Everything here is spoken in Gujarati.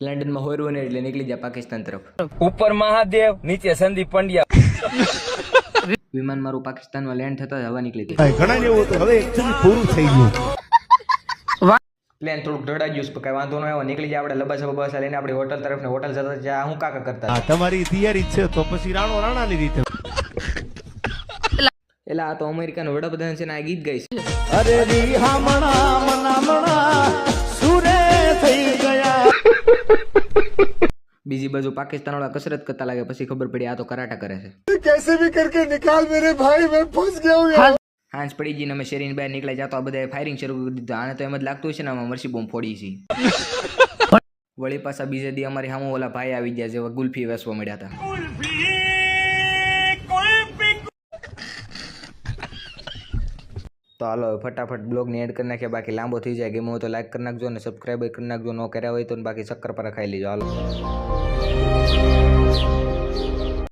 લંડનમાં હોરવું ને એટલે નીકળી જાય પાકિસ્તાન તરફ. ઉપર મહાદેવ, નીચે સંદીપ પંડ્યા. વિમાન મારું પાકિસ્તાનમાં લેન્ડ થતા જ હવા નીકળી ગઈ. ઘણા જેવું હતું, હવે એકચ્યુઅલી પૂરું થઈ ગયું. પ્લેન થોડુંક ઢળાઈ ગયું છે, કઈ વાંધો ન આવ્યો. નીકળી જાય આપણે લબાસા બબાસા લઈને આપણી હોટલ તરફ ને હોટલ જતા જ્યાં હું કાકા કરતા. તમારી તૈયારી છે તો પછી રાણાની રીતે. એટલે આ તો અમેરિકાનો વડાપ્રધાન છે ને આ ગીત ગાય છે. અરે રીહામણા મનામણા સુરે થઈ ગયા. બીજી બાજુ પાકિસ્તાન વાળા કસરત કરતા લાગે, પછી ખબર પડી આ તો કરાટા કરે છે. कैसे भी करके निकाल मेरे भाई, मैं फंस गया हूं यार. હાંસ પડી ગઈ ને અમે શેરીની બહાર નીકળ્યા જતો આ બધા ફાયરિંગ શરૂ કરી દીધું. આને તો એમ જ લાગતું હશે ને આમાં મરસી બોમ્બ ફોડી છે. વળી પાછા બીજે દી અમારી સામે ઓલા ભાઈ આવી ગયા જેવા ગુલ્ફી વેસવા મળ્યા હતા. તો હાલો ફટાફટ બ્લોગને એડ કરી નાખ્યા, બાકી લાંબો થઈ જાય. ગેમ હોય તો લાઈક કરી નાખજો અને સબસ્ક્રાઈબ કરી નાખજો, ન કર્યા હોય તો બાકી શક્કરપારા ખાઈ લેજો. હાલો.